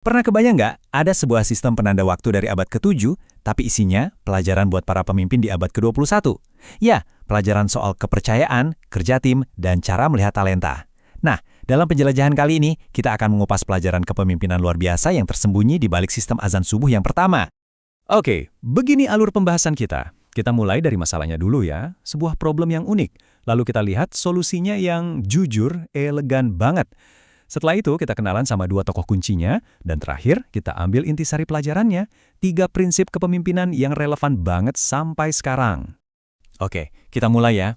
Pernah kebayang nggak ada sebuah sistem penanda waktu dari abad ke-7, tapi isinya pelajaran buat para pemimpin di abad ke-21? Ya, pelajaran soal kepercayaan, kerja tim, dan cara melihat talenta. Nah, dalam penjelajahan kali ini, kita akan mengupas pelajaran kepemimpinan luar biasa yang tersembunyi di balik sistem azan subuh yang pertama. Oke, begini alur pembahasan kita. Kita mulai dari masalahnya dulu ya, sebuah problem yang unik. Lalu kita lihat solusinya yang jujur, elegan banget. Setelah itu, kita kenalan sama dua tokoh kuncinya, dan terakhir, kita ambil intisari pelajarannya, 3 prinsip kepemimpinan yang relevan banget sampai sekarang. Oke, kita mulai ya.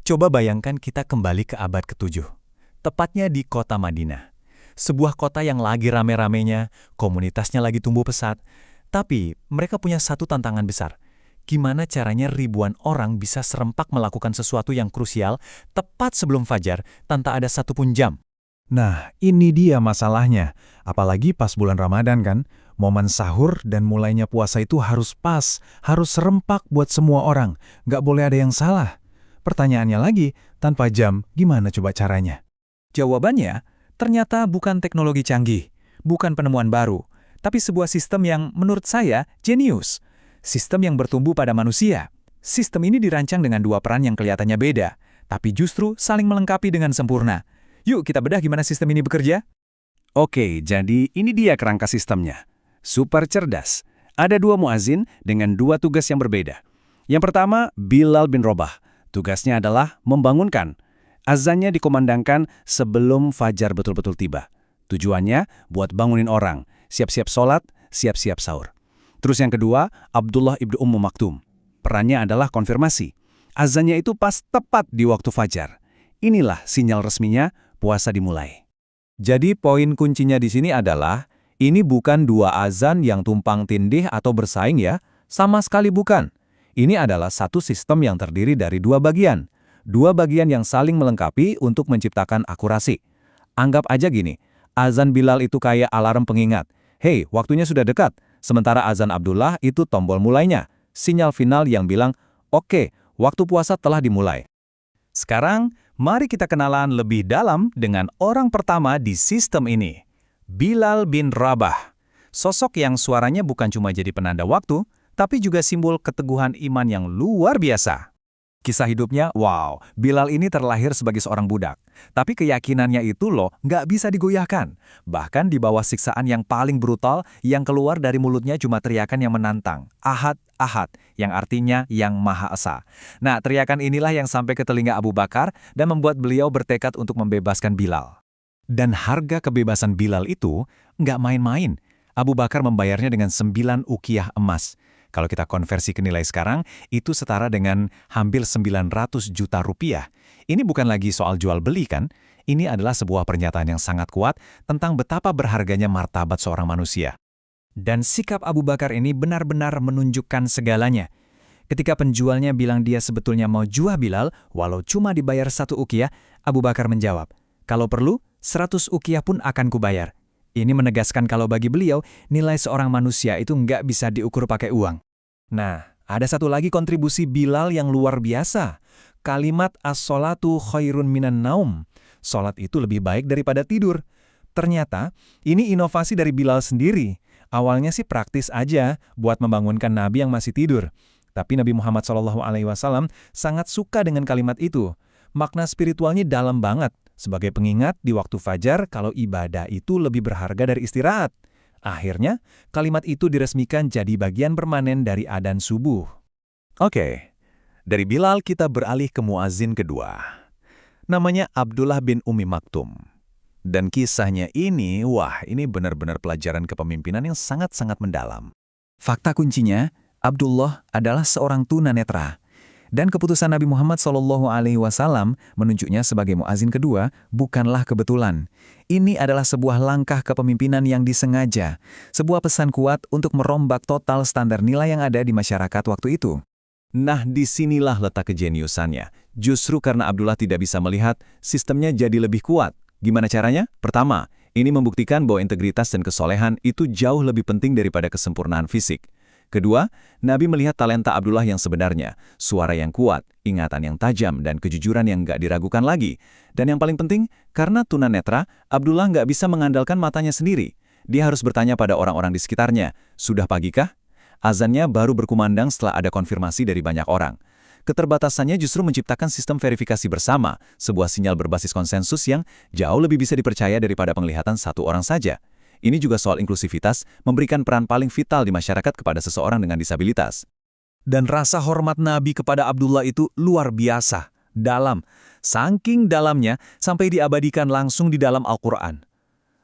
Coba bayangkan kita kembali ke abad ke-7, tepatnya di kota Madinah. Sebuah kota yang lagi rame-ramenya, komunitasnya lagi tumbuh pesat, tapi mereka punya satu tantangan besar. Gimana caranya ribuan orang bisa serempak melakukan sesuatu yang krusial tepat sebelum fajar tanpa ada satupun jam? Nah, ini dia masalahnya. Apalagi pas bulan Ramadan kan, momen sahur dan mulainya puasa itu harus pas, harus serempak buat semua orang. Nggak boleh ada yang salah. Pertanyaannya lagi, tanpa jam, gimana coba caranya? Jawabannya, ternyata bukan teknologi canggih, bukan penemuan baru, tapi sebuah sistem yang menurut saya jenius. Sistem yang bertumbuh pada manusia. Sistem ini dirancang dengan 2 peran yang kelihatannya beda, tapi justru saling melengkapi dengan sempurna. Yuk kita bedah gimana sistem ini bekerja. Oke, jadi ini dia kerangka sistemnya. Super cerdas. Ada 2 muazin dengan 2 tugas yang berbeda. Yang pertama, Bilal bin Rabah. Tugasnya adalah membangunkan. Azannya dikumandangkan sebelum fajar betul-betul tiba. Tujuannya buat bangunin orang, siap-siap sholat, siap-siap sahur. Terus yang kedua, Abdullah ibnu Maktum. Perannya adalah konfirmasi. Azannya itu pas tepat di waktu fajar. Inilah sinyal resminya puasa dimulai. Jadi poin kuncinya di sini adalah, ini bukan 2 azan yang tumpang tindih atau bersaing ya, sama sekali bukan. Ini adalah satu sistem yang terdiri dari 2 bagian. 2 bagian yang saling melengkapi untuk menciptakan akurasi. Anggap aja gini, azan Bilal itu kayak alarm pengingat. Hei, waktunya sudah dekat. Sementara azan Abdullah itu tombol mulainya, sinyal final yang bilang, oke, waktu puasa telah dimulai. Sekarang, mari kita kenalan lebih dalam dengan orang pertama di sistem ini. Bilal bin Rabah. Sosok yang suaranya bukan cuma jadi penanda waktu, tapi juga simbol keteguhan iman yang luar biasa. Kisah hidupnya, wow, Bilal ini terlahir sebagai seorang budak. Tapi keyakinannya itu loh, nggak bisa digoyahkan. Bahkan di bawah siksaan yang paling brutal, yang keluar dari mulutnya cuma teriakan yang menantang. Ahad, Ahad, yang artinya yang Maha Esa. Nah, teriakan inilah yang sampai ke telinga Abu Bakar dan membuat beliau bertekad untuk membebaskan Bilal. Dan harga kebebasan Bilal itu nggak main-main. Abu Bakar membayarnya dengan 9 uqiyah emas. Kalau kita konversi ke nilai sekarang, itu setara dengan hampir 900 juta rupiah. Ini bukan lagi soal jual beli kan? Ini adalah sebuah pernyataan yang sangat kuat tentang betapa berharganya martabat seorang manusia. Dan sikap Abu Bakar ini benar-benar menunjukkan segalanya. Ketika penjualnya bilang dia sebetulnya mau jual Bilal, walau cuma dibayar 1 uqiyah, Abu Bakar menjawab, kalau perlu, 100 uqiyah pun akan kubayar. Ini menegaskan kalau bagi beliau, nilai seorang manusia itu nggak bisa diukur pakai uang. Nah, ada satu lagi kontribusi Bilal yang luar biasa. Kalimat as-sholatu khairun minan naum. Sholat itu lebih baik daripada tidur. Ternyata, ini inovasi dari Bilal sendiri. Awalnya sih praktis aja buat membangunkan Nabi yang masih tidur. Tapi Nabi Muhammad SAW sangat suka dengan kalimat itu. Makna spiritualnya dalam banget. Sebagai pengingat di waktu fajar kalau ibadah itu lebih berharga dari istirahat. Akhirnya, kalimat itu diresmikan jadi bagian permanen dari adzan subuh. Oke, dari Bilal kita beralih ke muazin kedua. Namanya Abdullah bin Maktum. Dan kisahnya ini, wah ini benar-benar pelajaran kepemimpinan yang sangat-sangat mendalam. Fakta kuncinya, Abdullah adalah seorang tunanetra. Dan keputusan Nabi Muhammad SAW menunjuknya sebagai muazin kedua bukanlah kebetulan. Ini adalah sebuah langkah kepemimpinan yang disengaja, sebuah pesan kuat untuk merombak total standar nilai yang ada di masyarakat waktu itu. Nah, disinilah letak kejeniusannya. Justru karena Abdullah tidak bisa melihat, sistemnya jadi lebih kuat. Gimana caranya? Pertama, ini membuktikan bahwa integritas dan kesolehan itu jauh lebih penting daripada kesempurnaan fisik. Kedua, Nabi melihat talenta Abdullah yang sebenarnya, suara yang kuat, ingatan yang tajam, dan kejujuran yang nggak diragukan lagi. Dan yang paling penting, karena tunanetra, Abdullah nggak bisa mengandalkan matanya sendiri. Dia harus bertanya pada orang-orang di sekitarnya, "Sudah pagi kah?" Azannya baru berkumandang setelah ada konfirmasi dari banyak orang. Keterbatasannya justru menciptakan sistem verifikasi bersama, sebuah sinyal berbasis konsensus yang jauh lebih bisa dipercaya daripada penglihatan satu orang saja. Ini juga soal inklusivitas, memberikan peran paling vital di masyarakat kepada seseorang dengan disabilitas. Dan rasa hormat Nabi kepada Abdullah itu luar biasa, dalam. Saking dalamnya, sampai diabadikan langsung di dalam Al-Quran.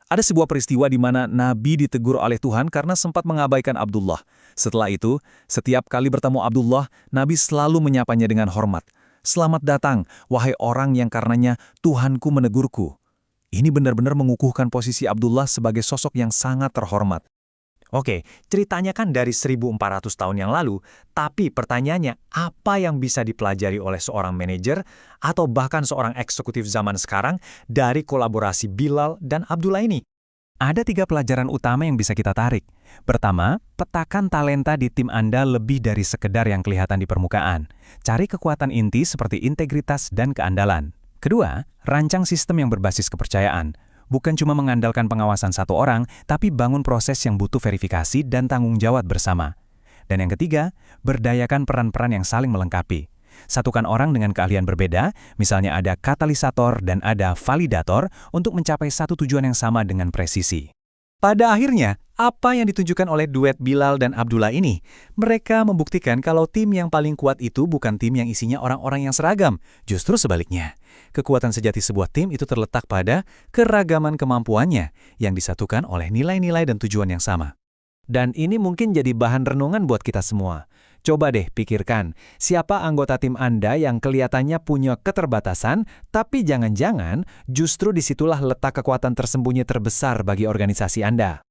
Ada sebuah peristiwa di mana Nabi ditegur oleh Tuhan karena sempat mengabaikan Abdullah. Setelah itu, setiap kali bertemu Abdullah, Nabi selalu menyapanya dengan hormat. "Selamat datang, wahai orang yang karenanya Tuhanku menegurku." Ini benar-benar mengukuhkan posisi Abdullah sebagai sosok yang sangat terhormat. Oke, ceritanya kan dari 1400 tahun yang lalu, tapi pertanyaannya, apa yang bisa dipelajari oleh seorang manajer atau bahkan seorang eksekutif zaman sekarang dari kolaborasi Bilal dan Abdullah ini? Ada 3 pelajaran utama yang bisa kita tarik. Pertama, petakan talenta di tim Anda lebih dari sekedar yang kelihatan di permukaan. Cari kekuatan inti seperti integritas dan keandalan. Kedua, rancang sistem yang berbasis kepercayaan. Bukan cuma mengandalkan pengawasan satu orang, tapi bangun proses yang butuh verifikasi dan tanggung jawab bersama. Dan yang ketiga, berdayakan peran-peran yang saling melengkapi. Satukan orang dengan keahlian berbeda, misalnya ada katalisator dan ada validator untuk mencapai satu tujuan yang sama dengan presisi. Pada akhirnya, apa yang ditunjukkan oleh duet Bilal dan Abdullah ini? Mereka membuktikan kalau tim yang paling kuat itu bukan tim yang isinya orang-orang yang seragam. Justru sebaliknya, kekuatan sejati sebuah tim itu terletak pada keragaman kemampuannya yang disatukan oleh nilai-nilai dan tujuan yang sama. Dan ini mungkin jadi bahan renungan buat kita semua. Coba deh pikirkan, siapa anggota tim Anda yang kelihatannya punya keterbatasan, tapi jangan-jangan justru disitulah letak kekuatan tersembunyi terbesar bagi organisasi Anda.